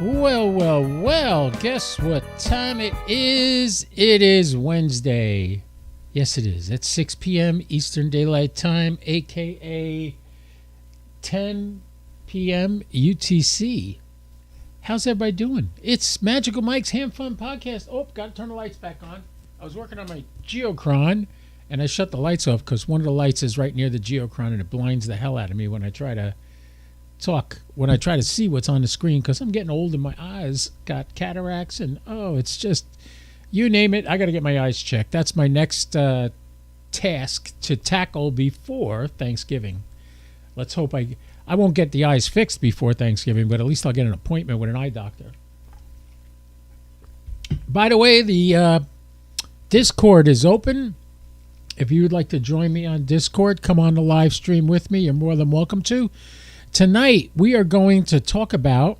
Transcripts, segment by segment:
Well, well, well, guess what time it is? It is Wednesday. Yes, it is. It's 6 p.m. Eastern Daylight Time, a.k.a. 10 p.m. UTC. How's everybody doing? It's Magical Mike's Ham Fun Podcast. Oh, got to turn the lights back on. I was working on my Geochron, and I shut the lights off because one of the lights is right near the Geochron, and it blinds the hell out of me when I try to talk, when I try to see what's on the screen, because I'm getting old and my eyes got cataracts, and it's just, you name it, I got to get my eyes checked. That's my next task to tackle before Thanksgiving. Let's hope I won't get the eyes fixed before Thanksgiving, but at least I'll get an appointment with an eye doctor. By the way, the Discord is open. If you would like to join me on Discord, come on the live stream with me. You're more than welcome to. Tonight, we are going to talk about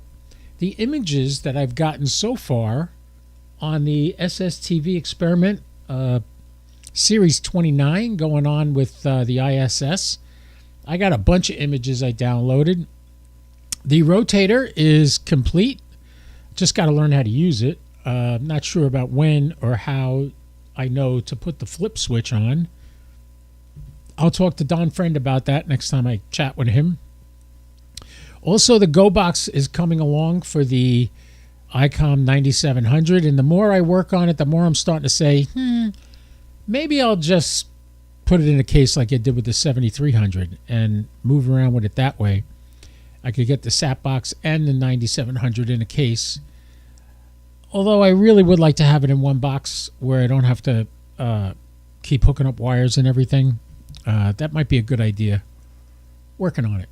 the images that I've gotten so far on the SSTV experiment, Series 29, going on with the ISS. I got a bunch of images I downloaded. The rotator is complete. Just got to learn how to use it. Not sure about when or how I know to put the flip switch on. I'll talk to Don Friend about that next time I chat with him. Also, the Go box is coming along for the ICOM 9700, and the more I work on it, the more I'm starting to say, maybe I'll just put it in a case like I did with the 7300 and move around with it that way. I could get the SAT box and the 9700 in a case, although I really would like to have it in one box where I don't have to keep hooking up wires and everything. That might be a good idea. Working on it.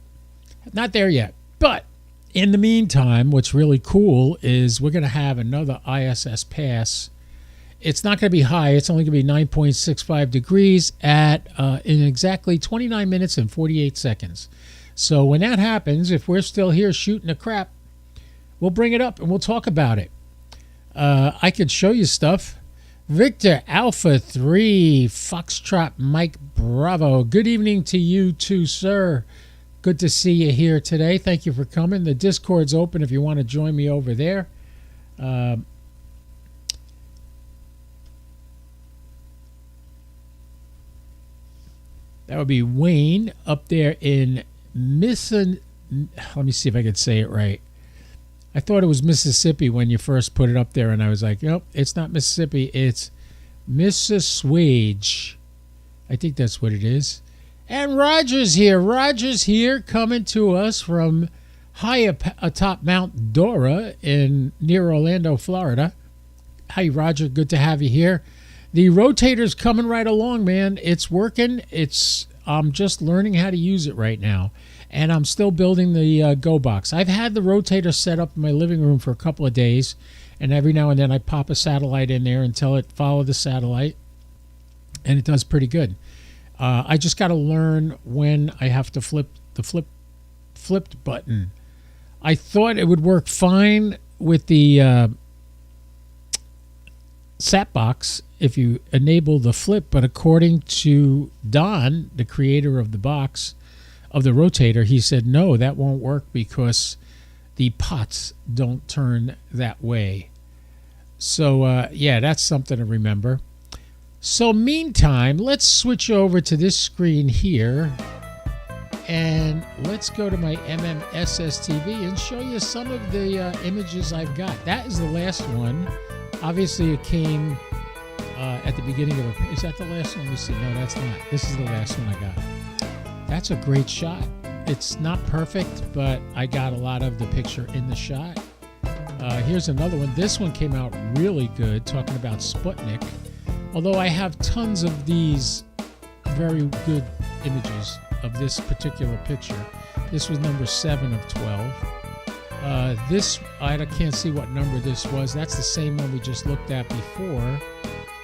Not there yet. But in the meantime, what's really cool is we're going to have another ISS pass. It's not going to be high. It's only going to be 9.65 degrees at in exactly 29 minutes and 48 seconds. So when that happens, if we're still here shooting the crap, we'll bring it up and we'll talk about it. I could show you stuff. Victor Alpha 3, Foxtrot Mike Bravo. Good evening to you too, sir. Good to see you here today. Thank you for coming. The Discord's open if you want to join me over there. That would be Wayne up there in let me see if I could say it right. I thought it was Mississippi when you first put it up there, and I was like, nope, it's not Mississippi. It's Mississauga. I think that's what it is. And Roger's here. Roger's here coming to us from high atop Mount Dora near Orlando, Florida. Hi, Roger. Good to have you here. The rotator's coming right along, man. It's working. I'm just learning how to use it right now. And I'm still building the Go box. I've had the rotator set up in my living room for a couple of days. And every now and then I pop a satellite in there and tell it follow the satellite. And it does pretty good. I just got to learn when I have to flip the flipped button. I thought it would work fine with the SAT box if you enable the flip, but according to Don, the creator of the box, of the rotator, he said, no, that won't work because the pots don't turn that way. So, yeah, that's something to remember. So meantime, let's switch over to this screen here and let's go to my SSTV and show you some of the images I've got. That is the last one. Obviously, it came at the beginning of is that the last one? Let me see. No, that's not. This is the last one I got. That's a great shot. It's not perfect, but I got a lot of the picture in the shot. Here's another one. This one came out really good, talking about Sputnik. Although I have tons of these very good images of this particular picture. This was number 7 of 12. This, I can't see what number this was. That's the same one we just looked at before.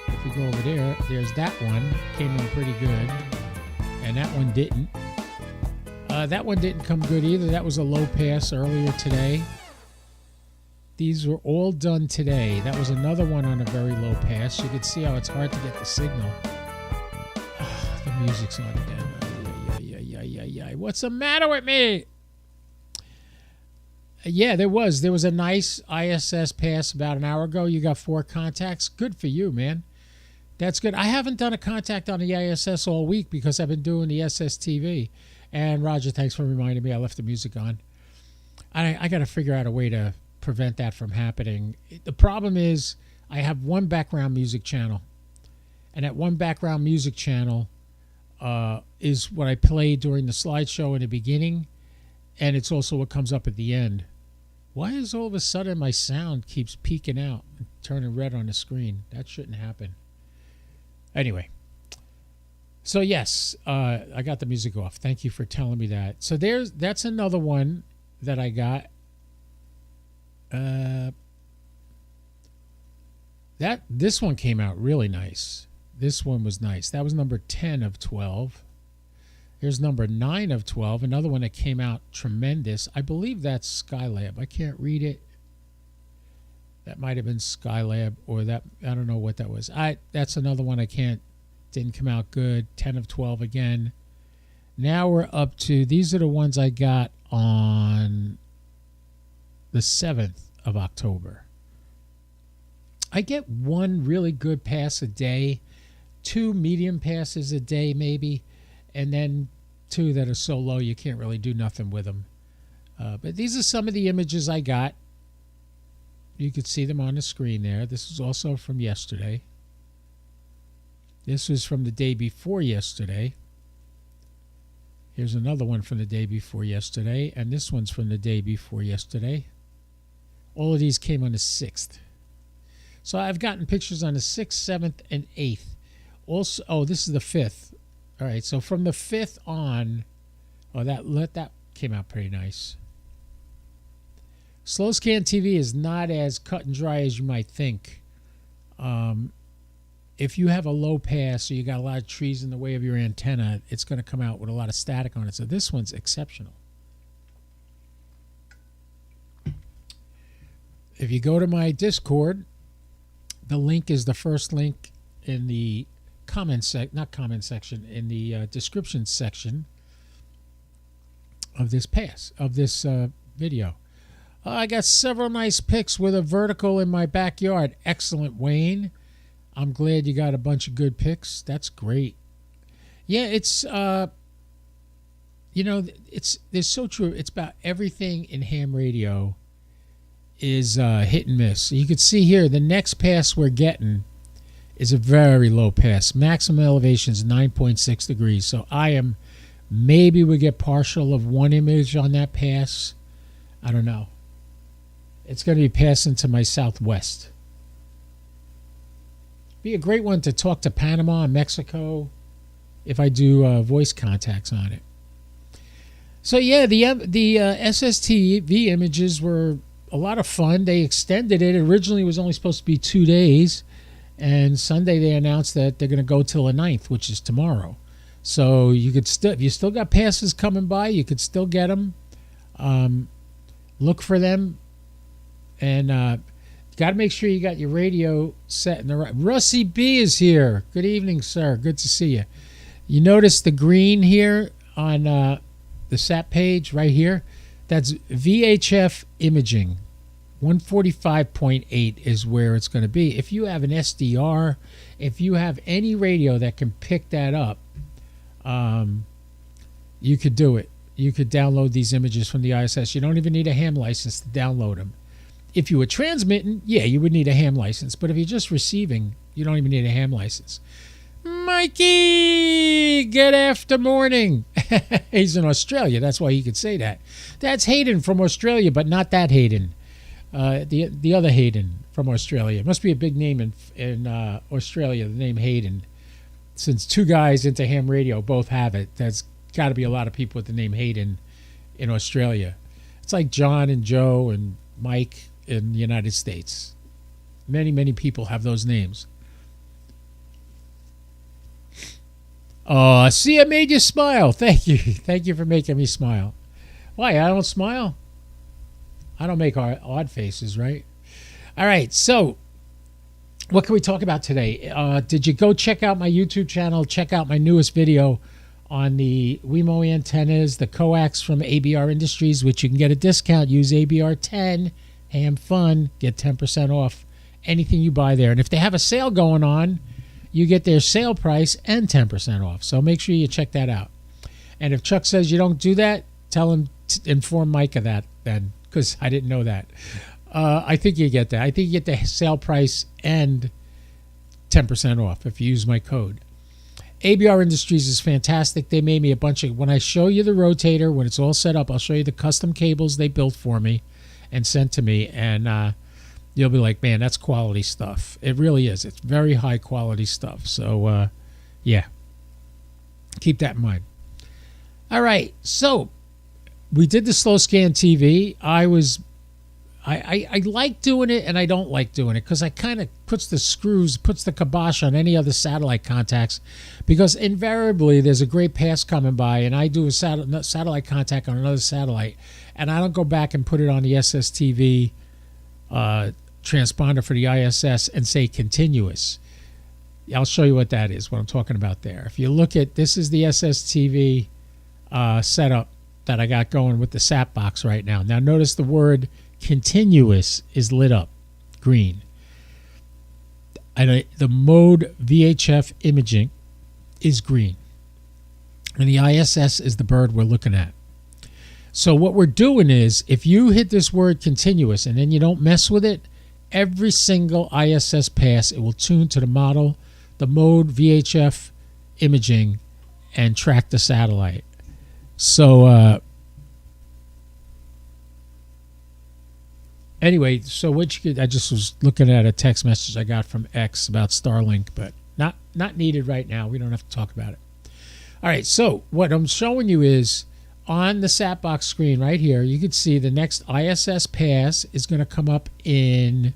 If we go over there, there's that one. Came in pretty good. And that one didn't. That one didn't come good either. That was a low pass earlier today. These were all done today. That was another one on a very low pass. You can see how it's hard to get the signal. The music's on again. What's the matter with me? Yeah, there was. There was a nice ISS pass about an hour ago. You got 4 contacts. Good for you, man. That's good. I haven't done a contact on the ISS all week because I've been doing the SSTV. And Roger, thanks for reminding me. I left the music on. I got to figure out a way to prevent that from happening. The problem is I have one background music channel. And that one background music channel is what I played during the slideshow in the beginning. And it's also what comes up at the end. Why is all of a sudden my sound keeps peaking out and turning red on the screen? That shouldn't happen. Anyway. So yes, I got the music off. Thank you for telling me that. So that's another one that I got. This one came out really nice. This one was nice. That was number 10 of 12. Here's number 9 of 12. Another one that came out tremendous. I believe that's Skylab. I can't read it. That might have been Skylab, or that, I don't know what that was. That's another one didn't come out good. 10 of 12 again. Now we're up to, these are the ones I got on the 7th of October. I get 1 really good pass a day, 2 medium passes a day maybe, and then 2 that are so low you can't really do nothing with them. But these are some of the images I got. You could see them on the screen there. This is also from yesterday. This was from the day before yesterday. Here's another one from the day before yesterday, and this one's from the day before yesterday. All of these came on the 6th. So I've gotten pictures on the 6th, 7th, and 8th. Also, oh, this is the 5th. All right, so from the 5th on, that came out pretty nice. Slow Scan TV is not as cut and dry as you might think. If you have a low pass or you got a lot of trees in the way of your antenna, it's going to come out with a lot of static on it. So this one's exceptional. If you go to my Discord, the link is the first link in the in the description section of this video. I got several nice pics with a vertical in my backyard. Excellent, Wayne. I'm glad you got a bunch of good pics. That's great. Yeah, it's they're so true. It's about everything in ham radio is hit and miss. You can see here the next pass we're getting is a very low pass. Maximum elevation is 9.6 degrees. So maybe we get partial of 1 image on that pass. I don't know. It's going to be passing to my southwest. Be a great one to talk to Panama and Mexico if I do voice contacts on it. So yeah, the SSTV images were a lot of fun. They extended it. Originally it was only supposed to be 2 days, and Sunday they announced that they're going to go till the 9th, which is tomorrow. So you could if you still got passes coming by, you could still get them. Look for them, and got to make sure you got your radio set in the right. Russie B is here. Good evening, sir. Good to see you. You notice the green here on the SAP page right here? That's VHF imaging. 145.8 is where it's going to be. If you have an SDR, if you have any radio that can pick that up, you could do it. You could download these images from the ISS. You don't even need a ham license to download them. If you were transmitting, yeah, you would need a ham license. But if you're just receiving, you don't even need a ham license. Mikey, good after morning. He's in Australia. That's why he could say that. That's Hayden from Australia, but not that Hayden. The other Hayden from Australia. It must be a big name in Australia, the name Hayden. Since 2 guys into ham radio both have it, that's got to be a lot of people with the name Hayden in Australia. It's like John and Joe and Mike in the United States. Many, many people have those names. Oh, see, I made you smile. Thank you. Thank you for making me smile. Why, I don't smile? I don't make odd faces, right? All right, so what can we talk about today? Did you go check out my YouTube channel? Check out my newest video on the Wemo antennas, the coax from ABR Industries, which you can get a discount. Use ABR 10, ham fun, get 10% off anything you buy there. And if they have a sale going on, you get their sale price and 10% off. So make sure you check that out. And if Chuck says you don't do that, tell him to inform Mike of that then, because I didn't know that. I think you get that. I think you get the sale price and 10% off if you use my code. ABR Industries is fantastic. They made me a bunch of, when I show you the rotator, when it's all set up, I'll show you the custom cables they built for me and sent to me. And you'll be like, man, that's quality stuff. It really is. It's very high quality stuff. So, yeah, keep that in mind. All right. So we did the slow scan TV. I like doing it and I don't like doing it because I kind of puts the kibosh on any other satellite contacts, because invariably there's a great pass coming by and I do a satellite contact on another satellite and I don't go back and put it on the SSTV transponder for the ISS and say continuous. I'll show you what that is, what I'm talking about there. If you look at, this is the SSTV setup that I got going with the SAP box right now. Now notice the word continuous is lit up green. And the mode VHF imaging is green. And the ISS is the bird we're looking at. So what we're doing is, if you hit this word continuous and then you don't mess with it, every single ISS pass, it will tune to the model, the mode VHF imaging, and track the satellite. So anyway, so what you could, I just was looking at a text message I got from X about Starlink, but not needed right now. We don't have to talk about it. All right, so what I'm showing you is on the SAT box screen right here, you can see the next ISS pass is going to come up in,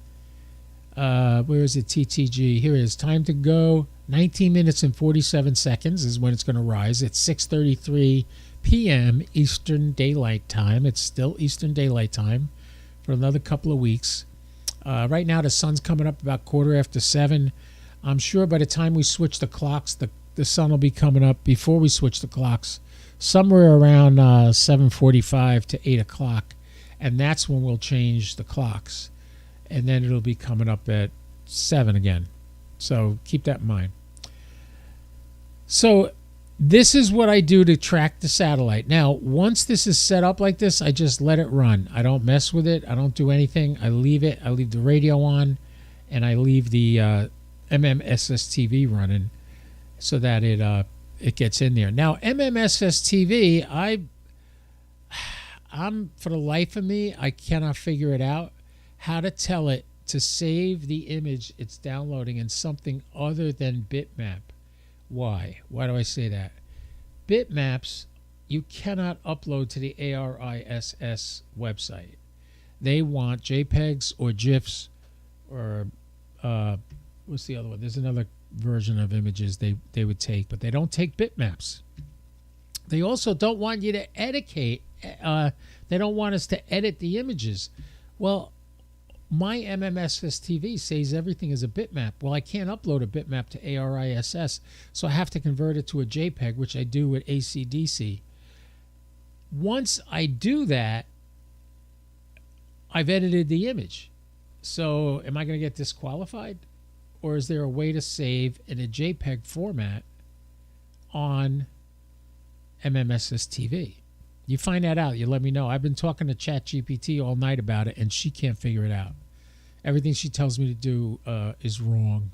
where is it, TTG? Here it is, time to go, 19 minutes and 47 seconds is when it's going to rise. It's 6:33 p.m. Eastern Daylight Time. It's still Eastern Daylight Time for another couple of weeks. Right now the sun's coming up about 7:15. I'm sure by the time we switch the clocks, the sun will be coming up before we switch the clocks, somewhere around 7:45 to 8 o'clock. And that's when we'll change the clocks. And then it'll be coming up at 7 again. So keep that in mind. So this is what I do to track the satellite. Now, once this is set up like this, I just let it run. I don't mess with it. I don't do anything. I leave it. I leave the radio on, and I leave the MMSSTV running so that it gets in there. Now, MMSSTV, I'm for the life of me, I cannot figure it out how to tell it to save the image it's downloading in something other than bitmap. Why? Why do I say that? Bitmaps you cannot upload to the ARISS website. They want JPEGs or GIFs or what's the other one? There's another version of images they would take, but they don't take bitmaps. They also don't want you to edit. They don't want us to edit the images. Well, my MMSSTV says everything is a bitmap. Well, I can't upload a bitmap to ARISS, so I have to convert it to a JPEG, which I do with ACDC. Once I do that, I've edited the image. So am I going to get disqualified? Or is there a way to save in a JPEG format on MMSSTV? You find that out, you let me know. I've been talking to ChatGPT all night about it, and she can't figure it out. Everything she tells me to do is wrong.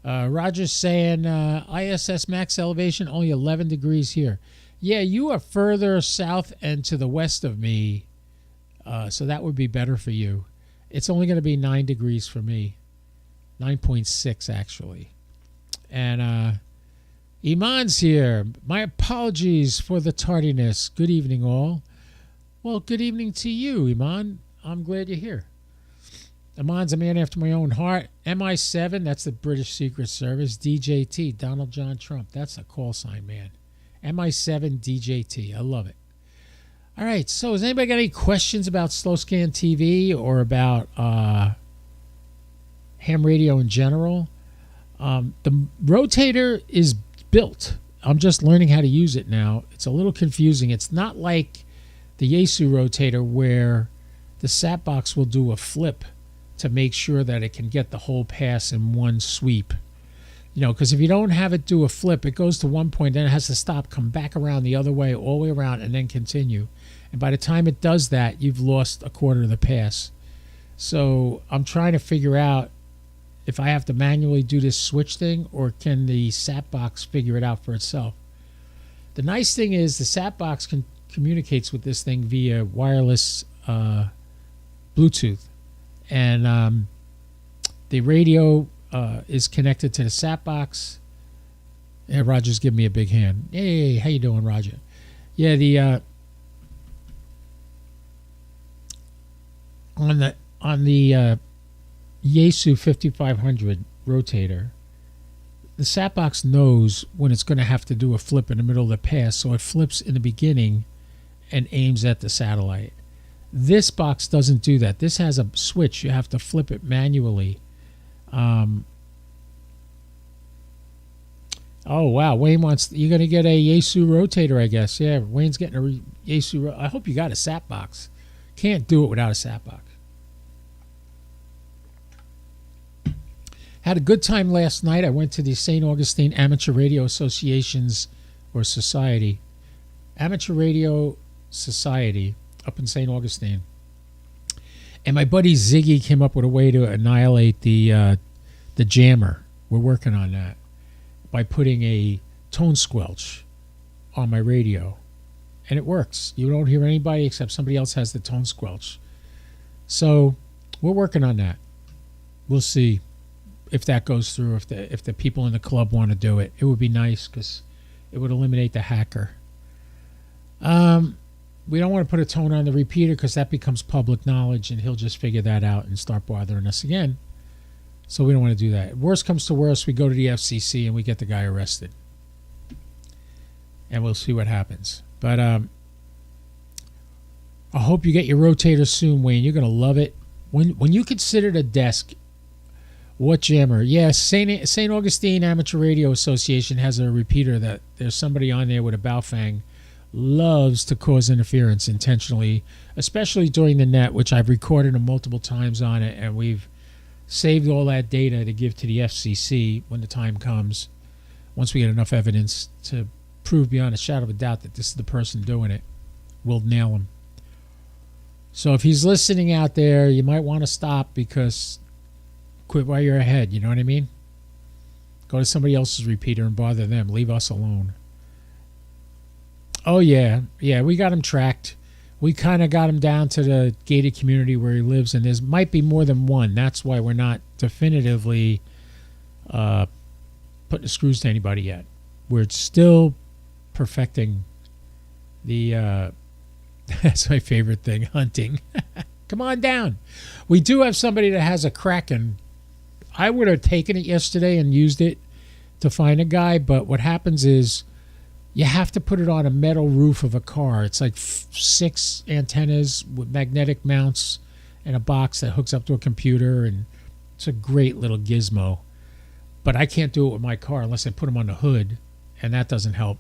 Roger's saying ISS max elevation only 11 degrees here. Yeah, you are further south and to the west of me, so that would be better for you. It's only going to be 9 degrees for me. 9.6 actually. And Iman's here. My apologies for the tardiness. Good evening, all. Well, good evening to you, Iman. I'm glad you're here. Iman's a man after my own heart. MI7, that's the British Secret Service. DJT, Donald John Trump. That's a call sign, man. MI7 DJT. I love it. All right, so has anybody got any questions about Slow Scan TV or about ham radio in general? The rotator is built. I'm just learning how to use it now. It's a little confusing. It's not like the Yaesu rotator where the sat box will do a flip to make sure that it can get the whole pass in one sweep. Because if you don't have it do a flip, it goes to one point, then it has to stop, come back around the other way, all the way around, and then continue. And by the time it does that, you've lost a quarter of the pass. So I'm trying to figure out if I have to manually do this switch thing, or can the sat box figure it out for itself. The nice thing is the sat box communicates with this thing via wireless Bluetooth. And the radio is connected to the sat box. Yeah, Roger's giving me a big hand. Hey, how you doing, Roger? Yeah, the on the Yaesu 5500 rotator, the sat box knows when it's going to have to do a flip in the middle of the pass, so it flips in the beginning and aims at the satellite. This box doesn't do that. This has a switch. You have to flip it manually. Oh wow, Wayne wants. You're going to get a Yaesu rotator, I guess. Yeah, Wayne's getting a Yaesu. I hope you got a sat box. Can't do it without a sat box. Had a good time last night. I went to the St. Augustine Amateur Radio Association's or Society, Amateur Radio Society up in St. Augustine. And my buddy Ziggy came up with a way to annihilate the jammer. We're working on that by putting a tone squelch on my radio. And it works. You don't hear anybody except somebody else has the tone squelch. So we're working on that. We'll see if that goes through, if the people in the club want to do it. It would be nice because it would eliminate the hacker. We don't want to put a tone on the repeater because that becomes public knowledge and he'll just figure that out and start bothering us again. So we don't want to do that. Worst comes to worst, we go to the FCC and we get the guy arrested. And we'll see what happens. But I hope you get your rotator soon, Wayne. You're going to love it. When you consider the desk, what jammer? Yes, St. Augustine Amateur Radio Association has a repeater that there's somebody on there with a Baofeng loves to cause interference intentionally, especially during the net, which I've recorded them multiple times on it, and we've saved all that data to give to the FCC when the time comes, once we get enough evidence to prove beyond a shadow of a doubt that this is the person doing it. We'll nail him. So if he's listening out there, you might want to stop, because quit while you're ahead, you know what I mean? Go to somebody else's repeater and bother them. Leave us alone. Oh, yeah, we got him tracked. We kind of got him down to the gated community where he lives, and there might be more than one. That's why we're not definitively putting the screws to anybody yet. We're still perfecting the, that's my favorite thing, hunting. Come on down. We do have somebody that has a Kraken. I would have taken it yesterday and used it to find a guy, but what happens is you have to put it on a metal roof of a car. It's like 6 antennas with magnetic mounts and a box that hooks up to a computer, and it's a great little gizmo. But I can't do it with my car unless I put them on the hood, and that doesn't help.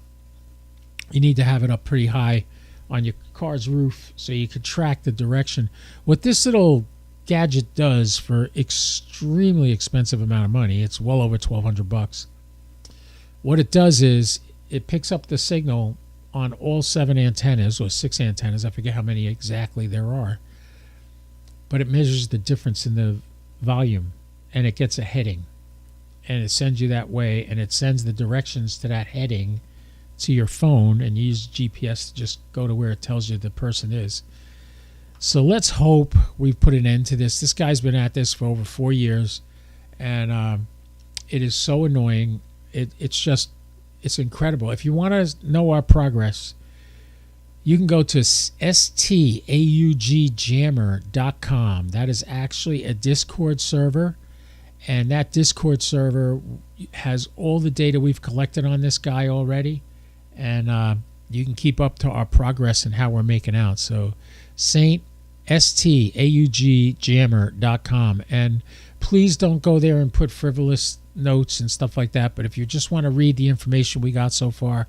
You need to have it up pretty high on your car's roof so you can track the direction. What this little gadget does for extremely expensive amount of money, it's well over $1,200. What it does is it picks up the signal on all 7 antennas or 6 antennas. I forget how many exactly there are. But it measures the difference in the volume, and it gets a heading. And it sends you that way, and it sends the directions to that heading to your phone, and you use GPS to just go to where it tells you the person is. So let's hope we've put an end to this. This guy's been at this for over 4 years, and it is so annoying. It's incredible. If you want to know our progress, you can go to staugjammer.com. That is actually a Discord server, and that Discord server has all the data we've collected on this guy already, and you can keep up to our progress and how we're making out. So staugjammer.com, and please don't go there and put frivolous notes and stuff like that. But if you just want to read the information we got so far,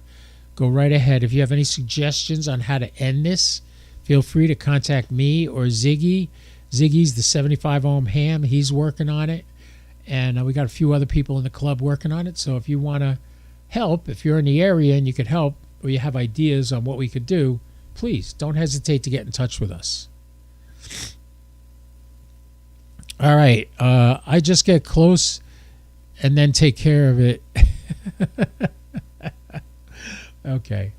go right ahead. If you have any suggestions on how to end this, feel free to contact me or Ziggy. Ziggy's the 75 ohm ham. He's working on it. And we got a few other people in the club working on it. So if you want to help, if you're in the area and you could help, or you have ideas on what we could do, please don't hesitate to get in touch with us. All right. I just get close and then take care of it. Okay.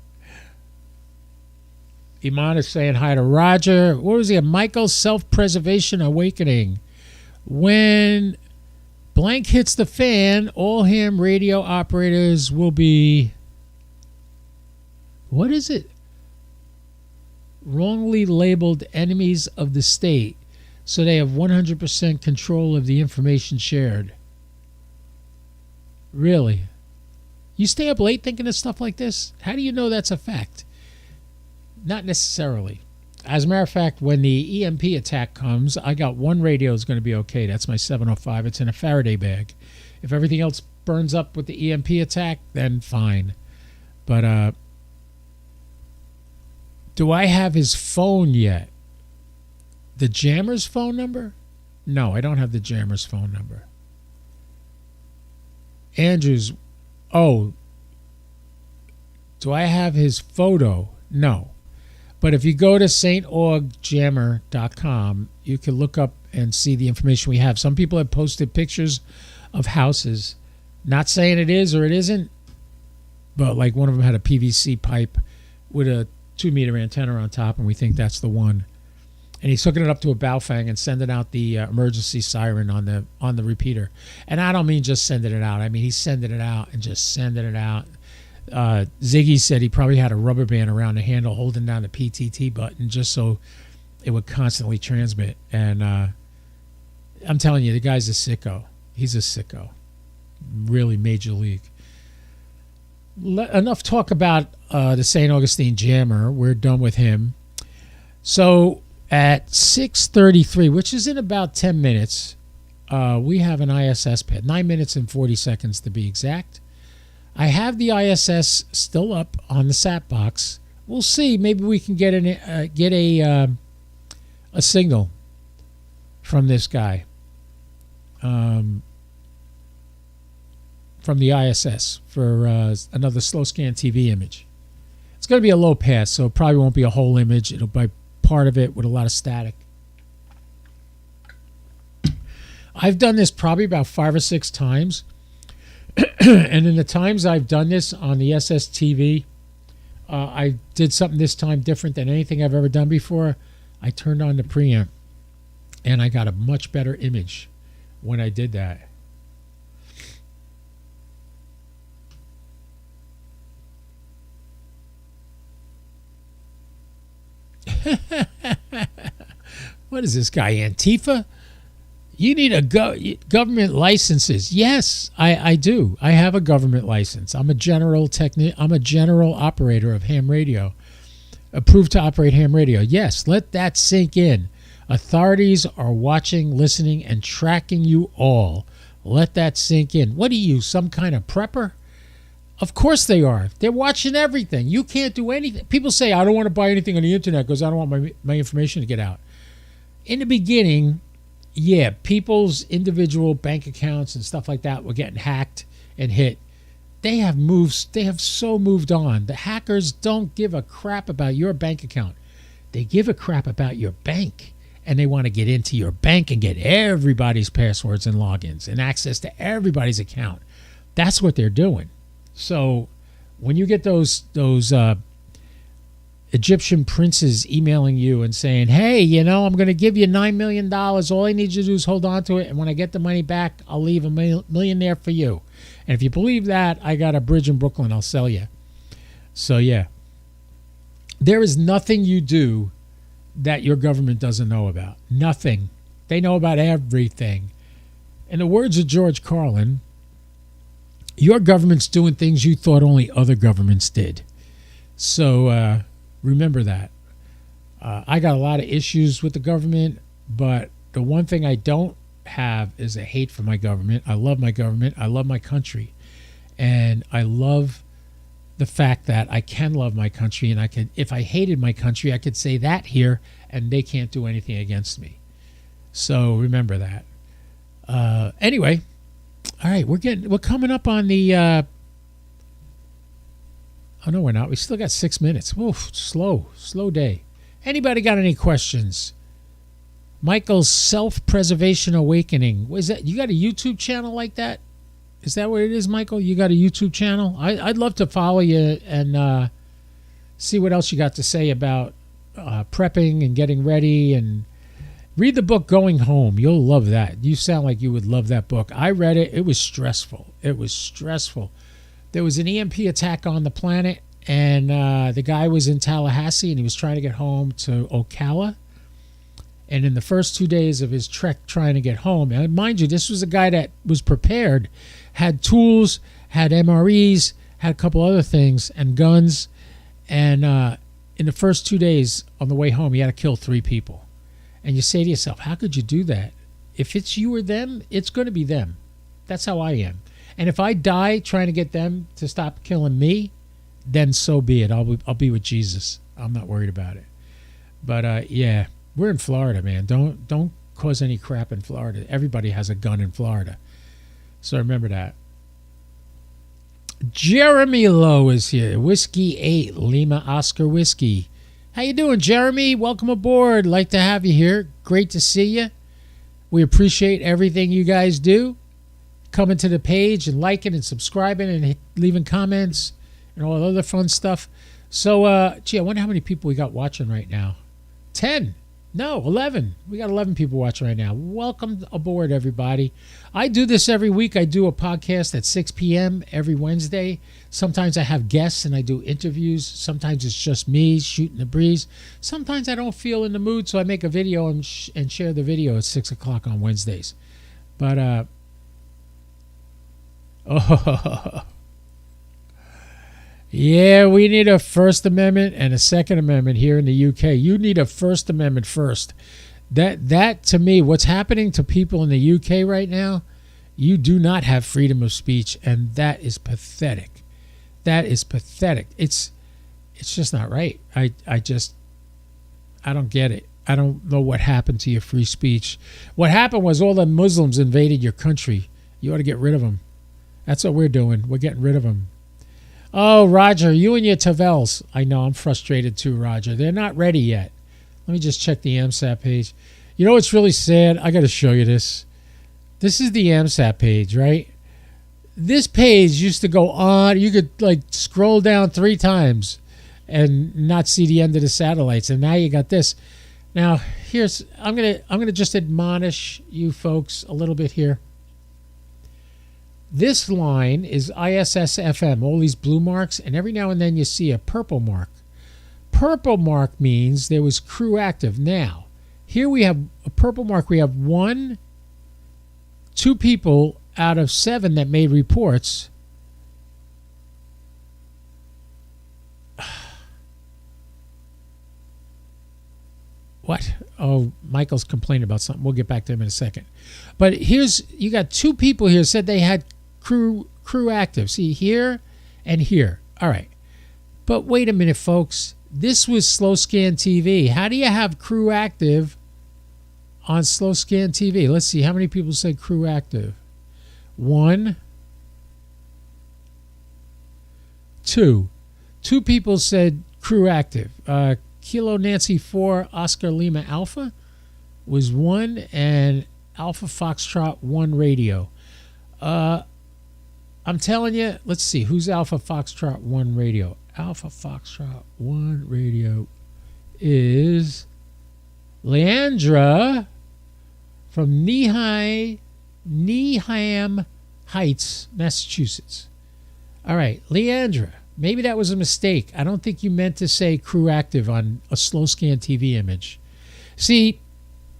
Iman is saying hi to Roger. What was he? Michael, Self-Preservation Awakening. When blank hits the fan, all ham radio operators will be... What is it? Wrongly labeled enemies of the state, so they have 100% control of the information shared. Really? You stay up late thinking of stuff like this? How do you know that's a fact? Not necessarily. As a matter of fact, when the EMP attack comes, I got one radio is going to be okay. That's my 705. It's in a Faraday bag. If everything else burns up with the EMP attack, then fine. But do I have his phone yet? The Jammer's phone number? No, I don't have the Jammer's phone number. Andrews, oh, do I have his photo? No. But if you go to saintorgjammer.com, you can look up and see the information we have. Some people have posted pictures of houses. Not saying it is or it isn't, but like one of them had a PVC pipe with a 2-meter antenna on top, and we think that's the one. And he's hooking it up to a Baofeng and sending out the emergency siren on the repeater. And I don't mean just sending it out. I mean he's sending it out and just sending it out. Ziggy said he probably had a rubber band around the handle holding down the PTT button just so it would constantly transmit. And I'm telling you, the guy's a sicko. He's a sicko. Really major league. Enough talk about the St. Augustine Jammer. We're done with him. So at 6:33, which is in about 10 minutes, we have an ISS pad. 9 minutes and 40 seconds to be exact. I have the ISS still up on the sat box. We'll see. Maybe we can get a signal from this guy, from the ISS for another slow scan TV image. It's going to be a low pass, so it probably won't be a whole image. It'll be part of it with a lot of static. I've done this probably about 5 or 6 times. And in the times I've done this on the SSTV, I did something this time different than anything I've ever done before. I turned on the preamp, and I got a much better image when I did that. What is this guy, Antifa? You need a government licenses. Yes, I do. I have a government license. I'm a general operator of ham radio, approved to operate ham radio. Yes, let that sink in. Authorities are watching, listening, and tracking you all. Let that sink in. What are you, some kind of prepper? Of course they are. They're watching everything. You can't do anything. People say, I don't want to buy anything on the internet because I don't want my information to get out. In the beginning, yeah, people's individual bank accounts and stuff like that were getting hacked and hit. They have so moved on. The hackers don't give a crap about your bank account. They give a crap about your bank. And they want to get into your bank and get everybody's passwords and logins and access to everybody's account. That's what they're doing. So when you get those Egyptian princes emailing you and saying, hey, I'm going to give you $9 million. All I need you to do is hold on to it. And when I get the money back, I'll leave $1 million there for you. And if you believe that, I got a bridge in Brooklyn I'll sell you. So, yeah. There is nothing you do that your government doesn't know about. Nothing. They know about everything. In the words of George Carlin, your government's doing things you thought only other governments did. So remember that. I got a lot of issues with the government, but the one thing I don't have is a hate for my government. I love my government. I love my country. And I love the fact that I can love my country, and I could, if I hated my country, I could say that here, and they can't do anything against me. So remember that. Anyway, all right, we're coming up on the. Oh no, we're not. We still got 6 minutes. Oof, slow day. Anybody got any questions? Michael's Self-Preservation Awakening. What is that? You got a YouTube channel like that? Is that what it is, Michael? You got a YouTube channel? I'd love to follow you and see what else you got to say about prepping and getting ready. And read the book Going Home. You'll love that. You sound like you would love that book. I read it. It was stressful. There was an EMP attack on the planet, and the guy was in Tallahassee, and he was trying to get home to Ocala. And in the first 2 days of his trek trying to get home, and mind you, this was a guy that was prepared, had tools, had MREs, had a couple other things, and guns. And in the first 2 days on the way home, he had to kill 3 people. And you say to yourself, how could you do that? If it's you or them, it's going to be them. That's how I am. And if I die trying to get them to stop killing me, then so be it. I'll be with Jesus. I'm not worried about it. But yeah, we're in Florida, man. Don't cause any crap in Florida. Everybody has a gun in Florida. So remember that. Jeremy Lowe is here. Whiskey 8, Lima Oscar Whiskey. How you doing, Jeremy? Welcome aboard. Like to have you here. Great to see you. We appreciate everything you guys do. Coming to the page and liking and subscribing and leaving comments and all the other fun stuff. So, gee, I wonder how many people we got watching right now. 10. No, 11. We got 11 people watching right now. Welcome aboard, everybody. I do this every week. I do a podcast at 6 p.m. every Wednesday. Sometimes I have guests and I do interviews. Sometimes it's just me shooting the breeze. Sometimes I don't feel in the mood, so I make a video and share the video at 6 o'clock on Wednesdays. But, oh, yeah, we need a First Amendment and a Second Amendment here in the UK. You need a First Amendment first. That to me, what's happening to people in the UK right now, you do not have freedom of speech, and that is pathetic. That is pathetic. It's just not right. I don't get it. I don't know what happened to your free speech. What happened was all the Muslims invaded your country. You ought to get rid of them. That's what we're doing. We're getting rid of them. Oh, Roger, you and your Tavels. I know, I'm frustrated too, Roger. They're not ready yet. Let me just check the AMSAT page. You know what's really sad? I got to show you this. This is the AMSAT page, right? This page used to go on. You could like scroll down 3 times and not see the end of the satellites. And now you got this. Now, I'm gonna just admonish you folks a little bit here. This line is ISS FM, all these blue marks, and every now and then you see a purple mark. Purple mark means there was crew active. Now, here we have a purple mark. We have 2 people out of 7 that made reports. What? Oh, Michael's complaining about something. We'll get back to him in a second. But you got 2 people here said they had crew active. See, here and here. All right. But wait a minute, folks. This was Slow Scan TV. How do you have crew active on Slow Scan TV? Let's see. How many people said crew active? 1, 2. 2 people said crew active. Kilo Nancy 4 Oscar Lima Alpha was 1, and Alpha Foxtrot 1 radio. I'm telling you, let's see, who's Alpha Foxtrot 1 radio? Alpha Foxtrot 1 radio is Leandra from Needham Heights, Massachusetts. All right, Leandra, maybe that was a mistake. I don't think you meant to say crew active on a Slow Scan TV image. See,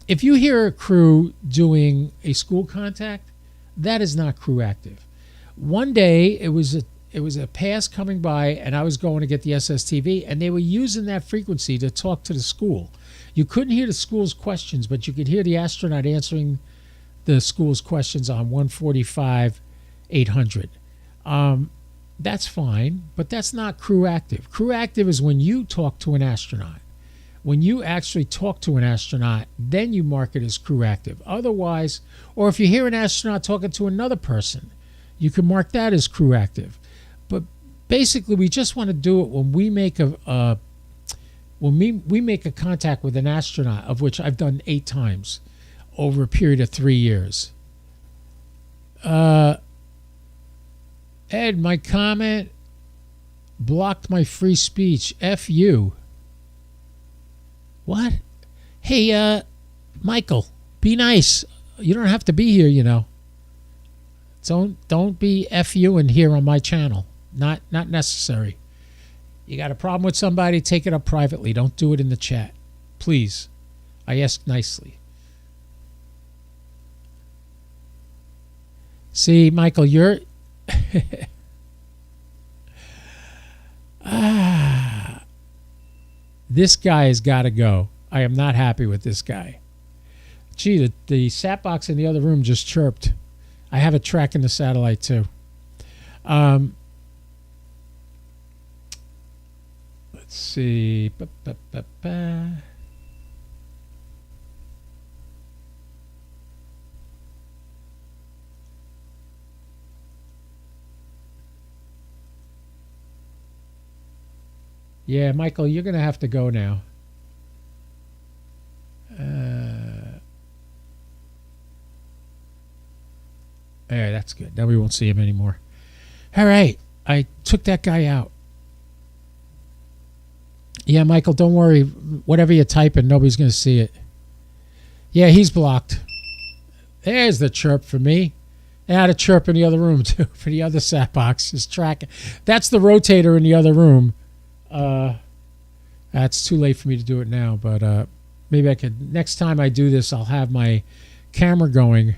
if you hear a crew doing a school contact, that is not crew active. One day, it was a pass coming by, and I was going to get the SSTV, and they were using that frequency to talk to the school. You couldn't hear the school's questions, but you could hear the astronaut answering the school's questions on 145 800. That's fine, but that's not crew active. Crew active is when you talk to an astronaut. When you actually talk to an astronaut, then you mark it as crew active. Otherwise, or if you hear an astronaut talking to another person, you can mark that as crew active. But basically, we just want to do it when we make we make a contact with an astronaut, of which I've done 8 times over a period of 3 years. Ed, my comment blocked my free speech. F you. What? Hey, Michael, be nice. You don't have to be here, you know. Don't be F you in here on my channel. Not necessary. You got a problem with somebody, take it up privately. Don't do it in the chat. Please. I ask nicely. See, Michael, you're... This guy has got to go. I am not happy with this guy. Gee, the sat box in the other room just chirped. I have it tracking the satellite too. Let's see. Yeah, Michael, you're going to have to go now. Yeah, that's good. Now we won't see him anymore. All right. I took that guy out. Yeah, Michael, don't worry. Whatever you type in, nobody's going to see it. Yeah, he's blocked. There's the chirp for me. I had a chirp in the other room, too, for the other sat box. Is tracking. That's the rotator in the other room. That's too late for me to do it now, but maybe I could. Next time I do this, I'll have my camera going.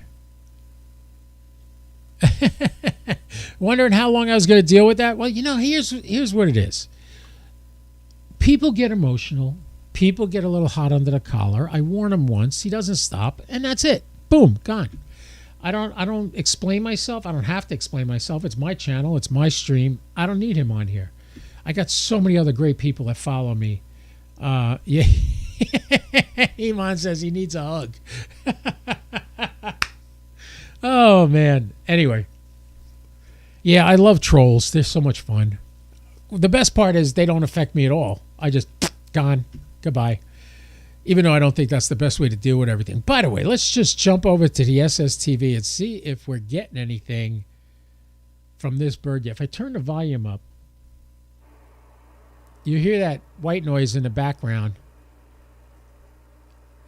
Wondering how long I was going to deal with that? Well, you know, here's what it is. People get emotional. People get a little hot under the collar. I warn him once. He doesn't stop, and that's it. Boom, gone. I don't explain myself. I don't have to explain myself. It's my channel. It's my stream. I don't need him on here. I got so many other great people that follow me. Yeah. Iman says he needs a hug. Oh, man. Anyway. Yeah, I love trolls. They're so much fun. The best part is they don't affect me at all. I just, gone. Goodbye. Even though I don't think that's the best way to deal with everything. By the way, let's just jump over to the SSTV and see if we're getting anything from this bird yet. If I turn the volume up, you hear that white noise in the background.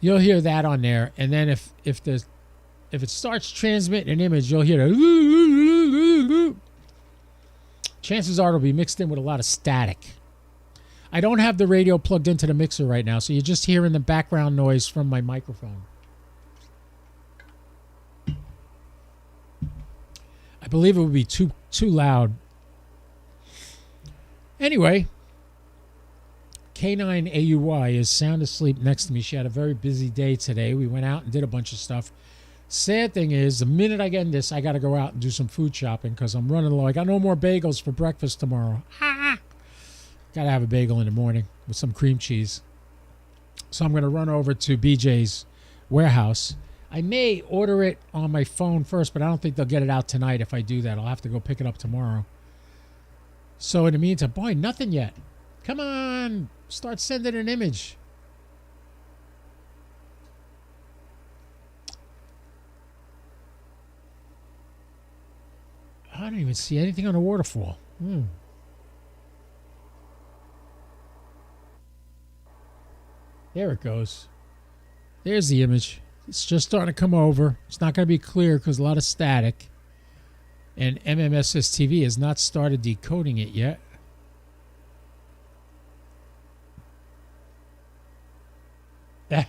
You'll hear that on there, and then if it starts transmitting an image, you'll hear the. Chances are it'll be mixed in with a lot of static. I don't have the radio plugged into the mixer right now, so you're just hearing the background noise from my microphone. I believe it would be too loud. Anyway. K9 AUY is sound asleep next to me. She had a very busy day today. We went out and did a bunch of stuff. Sad thing is, the minute I get in this, I got to go out and do some food shopping because I'm running low. I got no more bagels for breakfast tomorrow. Got to have a bagel in the morning with some cream cheese. So I'm going to run over to BJ's warehouse. I may order it on my phone first, but I don't think they'll get it out tonight if I do that. I'll have to go pick it up tomorrow. So in the meantime, boy, nothing yet. Come on. Start sending an image. I don't even see anything on the waterfall. There it goes. There's the image. It's just starting to come over. It's not going to be clear because a lot of static. And SSTV has not started decoding it yet. I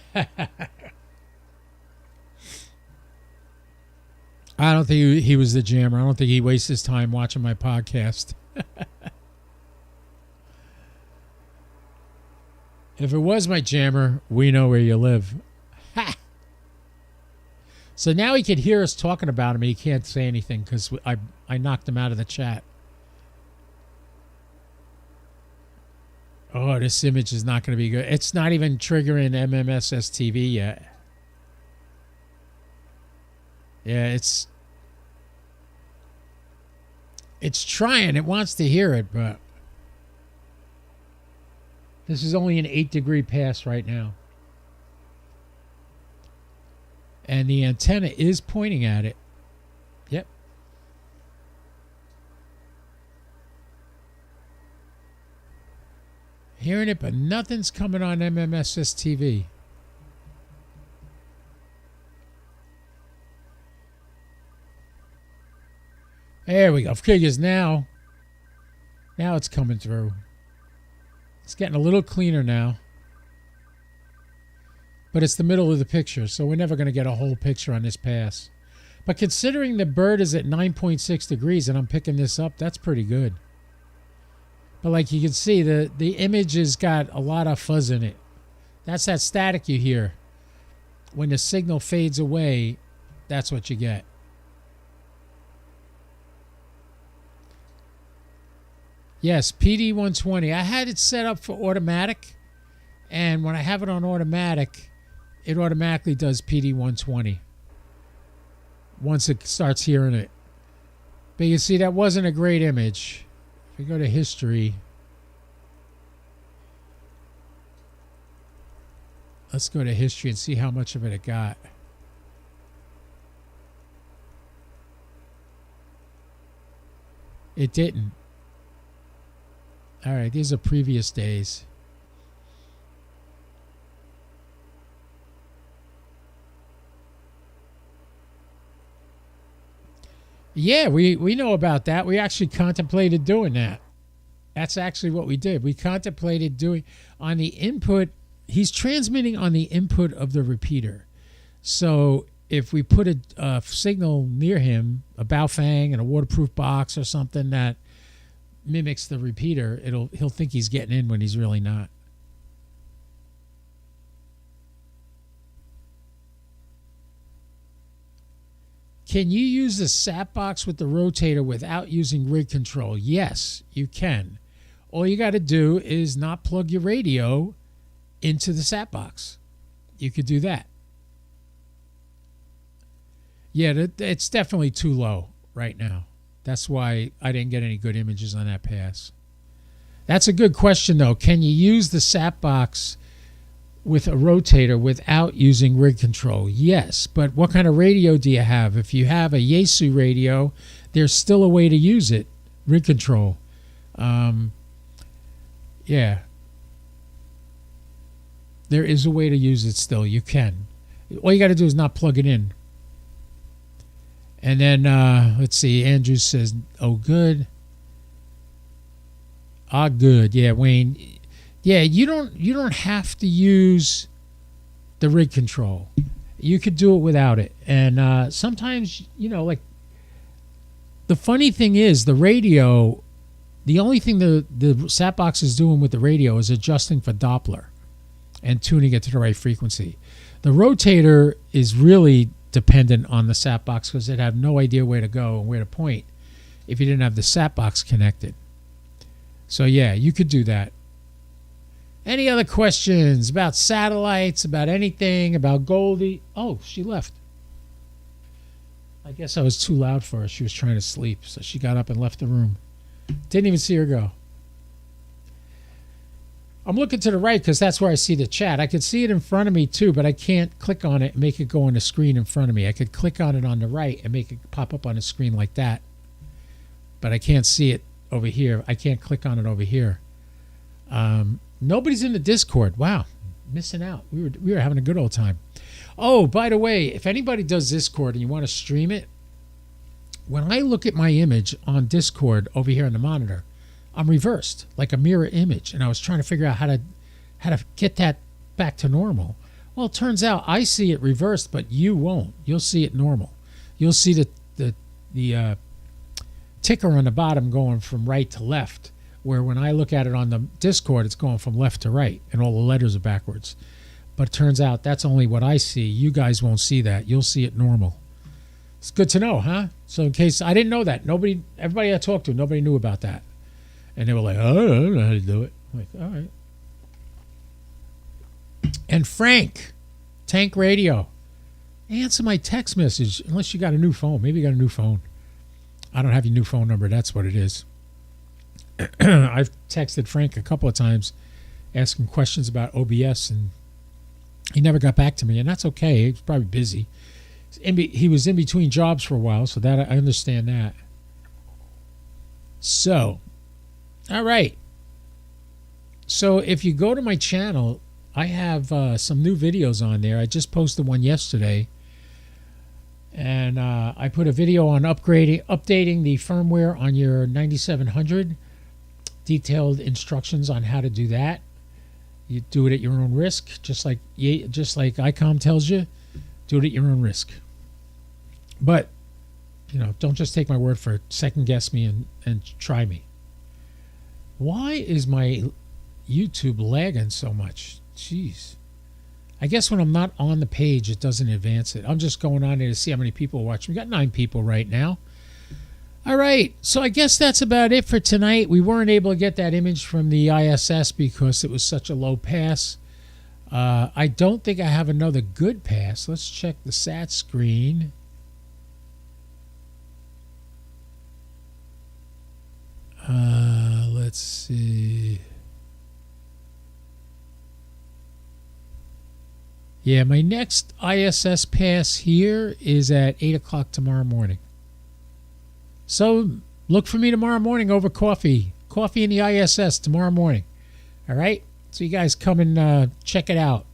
don't think he was the jammer. I don't think he wastes his time watching my podcast. If it was my jammer, we know where you live. Ha! So now he could hear us talking about him, and he can't say anything because I knocked him out of the chat. Oh, this image is not going to be good. It's not even triggering SSTV yet. Yeah, it's trying. It wants to hear it, but this is only an 8-degree pass right now. And the antenna is pointing at it. Yep. Hearing it, but nothing's coming on SSTV. There we go. Figures now. Now it's coming through. It's getting a little cleaner now. But it's the middle of the picture, so we're never going to get a whole picture on this pass. But considering the bird is at 9.6 degrees and I'm picking this up, that's pretty good. But like you can see, the image has got a lot of fuzz in it. That's that static you hear. When the signal fades away, that's what you get. Yes, PD120. I had it set up for automatic, and when I have it on automatic, it automatically does PD120 once it starts hearing it. But you see, that wasn't a great image. If we go to history, let's go to history and see how much of it got. It didn't. All right, these are previous days. Yeah, we know about that. We actually contemplated doing that. That's actually what we did. We contemplated doing on the input. He's transmitting on the input of the repeater. So if we put a signal near him, a Baofeng and a waterproof box or something that mimics the repeater, he'll think he's getting in when he's really not. Can you use the sat box with the rotator without using rig control? Yes, you can. All you got to do is not plug your radio into the sat box. You could do that. Yeah, it's definitely too low right now. That's why I didn't get any good images on that pass. That's a good question, though. Can you use the sat box with a rotator without using rig control? Yes, but what kind of radio do you have? If you have a Yaesu radio, there's still a way to use it, rig control. Yeah. There is a way to use it still. You can. All you got to do is not plug it in. And then, let's see, Andrew says, oh, good. Ah, good. Yeah, Wayne. Yeah, you don't have to use the rig control. You could do it without it. And sometimes, like the funny thing is the radio, the only thing the sat box is doing with the radio is adjusting for Doppler and tuning it to the right frequency. The rotator is really dependent on the sat box because it'd have no idea where to go and where to point if you didn't have the sat box connected. So yeah, you could do that. Any other questions about satellites, about anything, about Goldie? Oh, she left. I guess I was too loud for her. She was trying to sleep, so she got up and left the room. Didn't even see her go. I'm looking to the right because that's where I see the chat. I could see it in front of me too, but I can't click on it and make it go on the screen in front of me. I could click on it on the right and make it pop up on the screen like that, but I can't see it over here. I can't click on it over here. Nobody's in the Discord. Wow, missing out. We were having a good old time. Oh, by the way, if anybody does Discord and you want to stream it, when I look at my image on Discord over here on the monitor, I'm reversed like a mirror image, and I was trying to figure out how to get that back to normal. Well, it turns out I see it reversed, but you won't. You'll see it normal. You'll see the ticker on the bottom going from right to left, where when I look at it on the Discord, it's going from left to right, and all the letters are backwards. But it turns out that's only what I see. You guys won't see that. You'll see it normal. It's good to know, huh? So in case I didn't know that, everybody I talked to, nobody knew about that. And they were like, oh, I don't know how to do it. I'm like, all right. And Frank, Tank Radio, answer my text message unless you got a new phone. Maybe you got a new phone. I don't have your new phone number. That's what it is. I've texted Frank a couple of times asking questions about OBS, and he never got back to me, and that's okay. He was probably busy. He was in between jobs for a while, so that I understand that. So, all right. So if you go to my channel, I have some new videos on there. I just posted one yesterday, and I put a video on updating the firmware on your 9700. Detailed instructions on how to do that. You do it at your own risk, just like ICOM tells you. Do it at your own risk. But, don't just take my word for it. Second guess me and try me. Why is my YouTube lagging so much? Jeez. I guess when I'm not on the page, it doesn't advance it. I'm just going on there to see how many people watch. We got 9 people right now. All right. So I guess that's about it for tonight. We weren't able to get that image from the ISS because it was such a low pass. I don't think I have another good pass. Let's check the SAT screen. Let's see. Yeah, my next ISS pass here is at 8 o'clock tomorrow morning. So look for me tomorrow morning over coffee. Coffee in the ISS tomorrow morning. All right? So you guys come and check it out.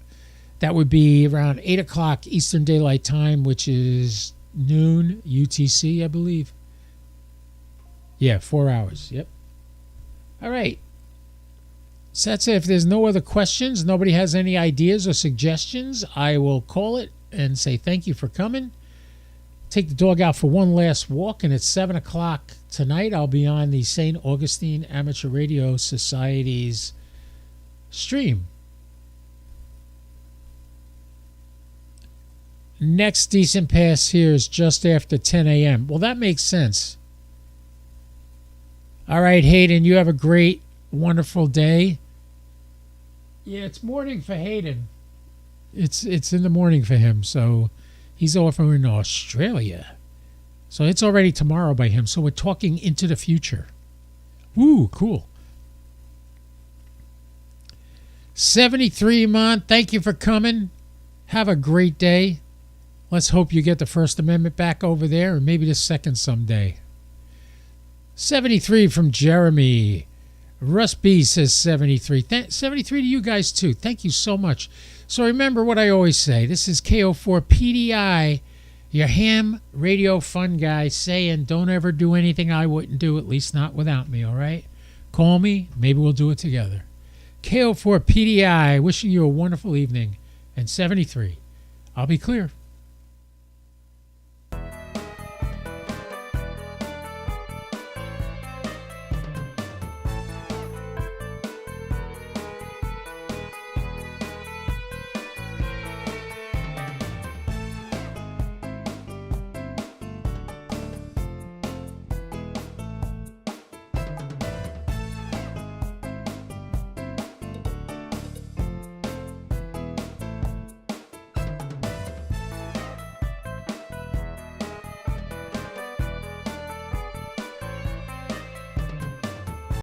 That would be around 8 o'clock Eastern Daylight Time, which is noon UTC, I believe. Yeah, 4 hours. Yep. All right. So that's it. If there's no other questions, nobody has any ideas or suggestions, I will call it and say thank you for coming. Take the dog out for one last walk, and at 7 o'clock tonight, I'll be on the St. Augustine Amateur Radio Society's stream. Next decent pass here is just after 10 a.m. Well, that makes sense. All right, Hayden, you have a great, wonderful day. Yeah, it's morning for Hayden. It's in the morning for him, so he's over in Australia. So it's already tomorrow by him, so we're talking into the future. Woo, cool. 73, Mon, thank you for coming. Have a great day. Let's hope you get the First Amendment back over there, or maybe the Second someday. 73 from Jeremy. Russ B says 73. 73 to you guys, too. Thank you so much. So remember what I always say. This is KO4PDI, your ham radio fun guy, saying don't ever do anything I wouldn't do, at least not without me, all right? Call me. Maybe we'll do it together. KO4PDI, wishing you a wonderful evening. And 73. I'll be clear.